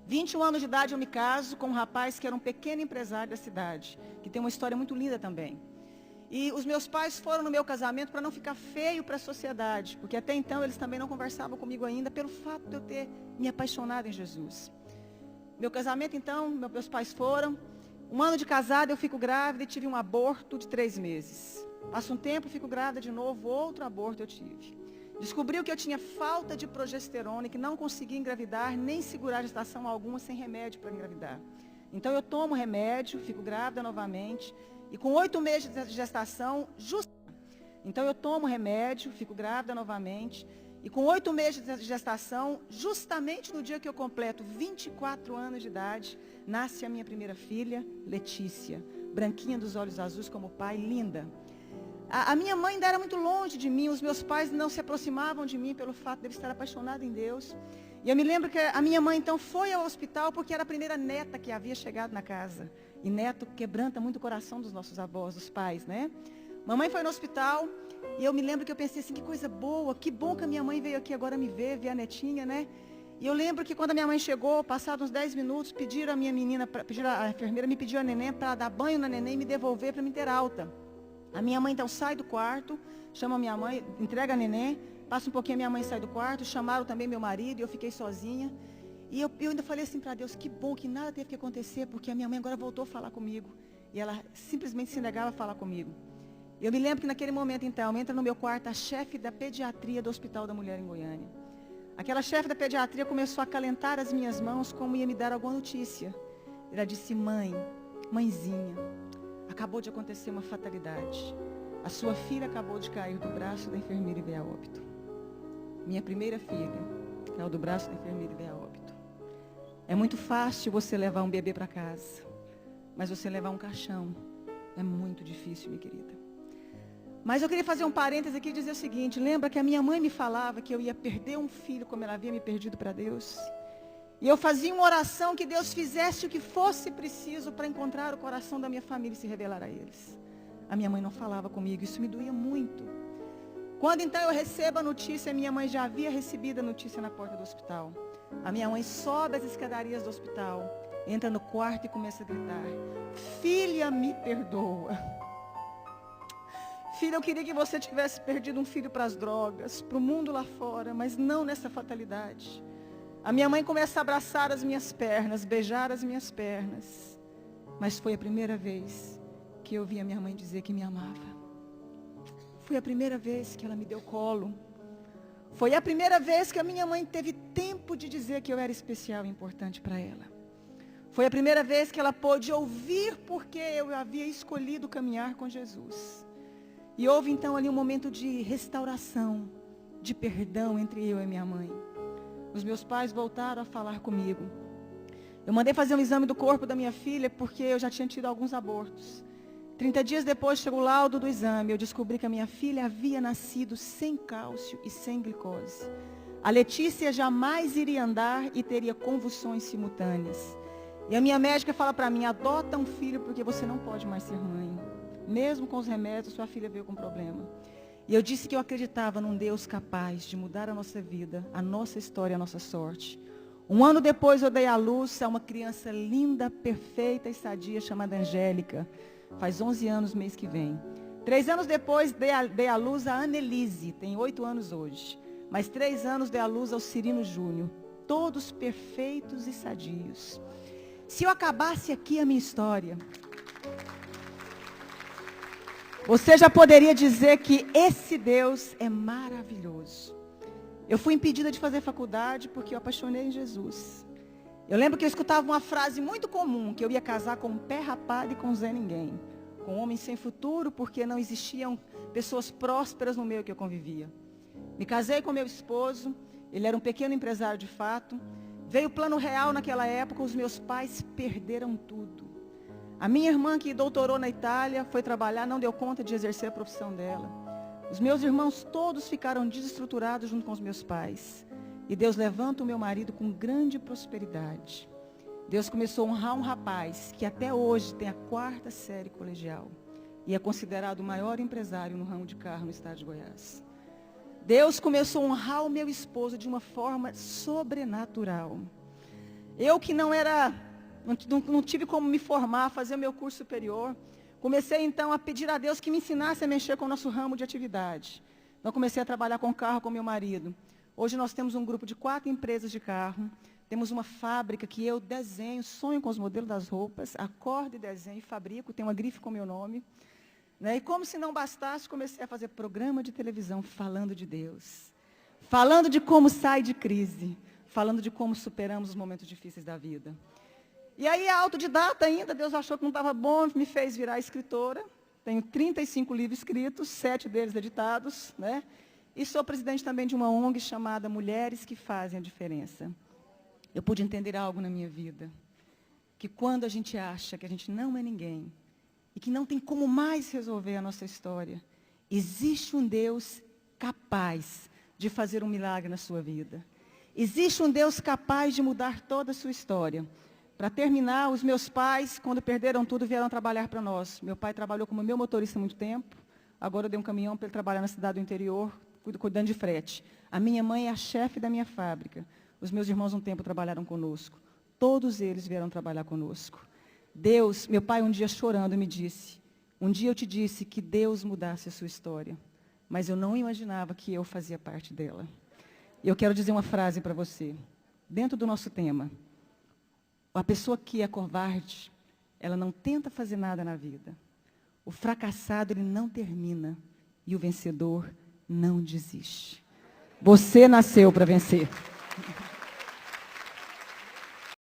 21 anos de idade eu me caso com um rapaz que era um pequeno empresário da cidade, que tem uma história muito linda também. E os meus pais foram no meu casamento para não ficar feio para a sociedade, porque até então eles também não conversavam comigo ainda pelo fato de eu ter me apaixonado em Jesus. Meu casamento então, meus pais foram. Um ano de casada eu fico grávida e tive um aborto de 3 meses. Passa um tempo, fico grávida de novo, outro aborto eu tive. Descobriu que eu tinha falta de progesterona e que não conseguia engravidar, nem segurar gestação alguma sem remédio para engravidar. Então eu tomo remédio, fico grávida novamente. E com 8 meses de gestação, então eu tomo remédio, fico grávida novamente. E com 8 meses de gestação, justamente no dia que eu completo 24 anos de idade, nasce a minha primeira filha, Letícia. Branquinha dos olhos azuis como o pai, linda. A minha mãe ainda era muito longe de mim, os meus pais não se aproximavam de mim pelo fato de eu estar apaixonada em Deus. E eu me lembro que a minha mãe então foi ao hospital porque era a primeira neta que havia chegado na casa. E neto quebranta muito o coração dos nossos avós, dos pais, né? Mamãe foi no hospital e eu me lembro que eu pensei assim, que coisa boa, que bom que a minha mãe veio aqui agora me ver a netinha, né? E eu lembro que quando a minha mãe chegou, passados uns 10 minutos, pediram a minha menina, a enfermeira me pediu a neném para dar banho na neném e me devolver para me ter alta. A minha mãe então sai do quarto, chama a minha mãe, entrega a neném, passa um pouquinho, a minha mãe sai do quarto, chamaram também meu marido e eu fiquei sozinha. E eu ainda falei assim para Deus, que bom que nada teve que acontecer, porque a minha mãe agora voltou a falar comigo. E ela simplesmente se negava a falar comigo. Eu me lembro que naquele momento então, entra no meu quarto a chefe da pediatria do Hospital da Mulher em Goiânia. Aquela chefe da pediatria começou a acalentar as minhas mãos como ia me dar alguma notícia. Ela disse, mãezinha, acabou de acontecer uma fatalidade. A sua filha acabou de cair do braço da enfermeira e veio a óbito. Minha primeira filha caiu do braço da enfermeira e veio a óbito. É muito fácil você levar um bebê para casa, mas você levar um caixão é muito difícil, minha querida. Mas eu queria fazer um parêntese aqui e dizer o seguinte, lembra que a minha mãe me falava que eu ia perder um filho como ela havia me perdido para Deus? E eu fazia uma oração que Deus fizesse o que fosse preciso para encontrar o coração da minha família e se revelar a eles. A minha mãe não falava comigo, isso me doía muito. Quando então eu recebo a notícia, minha mãe já havia recebido a notícia na porta do hospital. A minha mãe sobe as escadarias do hospital, entra no quarto e começa a gritar, filha, me perdoa. Filha, eu queria que você tivesse perdido um filho para as drogas, para o mundo lá fora, mas não nessa fatalidade. A minha mãe começa a abraçar as minhas pernas, beijar as minhas pernas. Mas foi a primeira vez que eu vi a minha mãe dizer que me amava. Foi a primeira vez que ela me deu colo. Foi a primeira vez que a minha mãe teve tempo de dizer que eu era especial e importante para ela. Foi a primeira vez que ela pôde ouvir porque eu havia escolhido caminhar com Jesus. E houve então ali um momento de restauração, de perdão entre eu e minha mãe. Os meus pais voltaram a falar comigo. Eu mandei fazer um exame do corpo da minha filha porque eu já tinha tido alguns abortos. 30 dias depois chegou o laudo do exame. Eu descobri que a minha filha havia nascido sem cálcio e sem glicose. A Letícia jamais iria andar e teria convulsões simultâneas. E a minha médica fala para mim, adota um filho porque você não pode mais ser mãe. Mesmo com os remédios, sua filha veio com problema. E eu disse que eu acreditava num Deus capaz de mudar a nossa vida, a nossa história, a nossa sorte. Um ano depois eu dei à luz a uma criança linda, perfeita e sadia chamada Angélica. Faz 11 anos mês que vem. 3 anos depois dei à luz a Annelise, tem 8 anos hoje. Mais 3 anos dei à luz ao Cirino Júnior. Todos perfeitos e sadios. Se eu acabasse aqui a minha história, você já poderia dizer que esse Deus é maravilhoso. Eu fui impedida de fazer faculdade porque eu apaixonei em Jesus. Eu lembro que eu escutava uma frase muito comum, que eu ia casar com um pé rapado e com Zé Ninguém. Com um homem sem futuro, porque não existiam pessoas prósperas no meio que eu convivia. Me casei com meu esposo, ele era um pequeno empresário de fato. Veio o plano real naquela época, os meus pais perderam tudo. A minha irmã que doutorou na Itália, foi trabalhar, não deu conta de exercer a profissão dela. Os meus irmãos todos ficaram desestruturados junto com os meus pais. E Deus levanta o meu marido com grande prosperidade. Deus começou a honrar um rapaz que até hoje tem a 4ª série colegial. E é considerado o maior empresário no ramo de carro no estado de Goiás. Deus começou a honrar o meu esposo de uma forma sobrenatural. Eu que não tive como me formar, fazer o meu curso superior, comecei então a pedir a Deus que me ensinasse a mexer com o nosso ramo de atividade. Então comecei a trabalhar com carro com meu marido. Hoje nós temos um grupo de 4 empresas de carro, temos uma fábrica que eu desenho, sonho com os modelos das roupas, acordo e desenho, fabrico, tenho uma grife com meu nome. Né? E como se não bastasse, comecei a fazer programa de televisão falando de Deus, falando de como sai de crise, falando de como superamos os momentos difíceis da vida. E aí, autodidata ainda, Deus achou que não estava bom, me fez virar escritora. Tenho 35 livros escritos, 7 deles editados, né? E sou presidente também de uma ONG chamada Mulheres que Fazem a Diferença. Eu pude entender algo na minha vida, que quando a gente acha que a gente não é ninguém, e que não tem como mais resolver a nossa história, existe um Deus capaz de fazer um milagre na sua vida. Existe um Deus capaz de mudar toda a sua história. Para terminar, os meus pais, quando perderam tudo, vieram trabalhar para nós. Meu pai trabalhou como meu motorista há muito tempo. Agora eu dei um caminhão para ele trabalhar na cidade do interior, cuidando de frete. A minha mãe é a chefe da minha fábrica. Os meus irmãos um tempo trabalharam conosco. Todos eles vieram trabalhar conosco. Deus, meu pai um dia chorando me disse, um dia eu te disse que Deus mudasse a sua história, mas eu não imaginava que eu fazia parte dela. E eu quero dizer uma frase para você, dentro do nosso tema. A pessoa que é covarde, ela não tenta fazer nada na vida. O fracassado, ele não termina. E o vencedor não desiste. Você nasceu para vencer.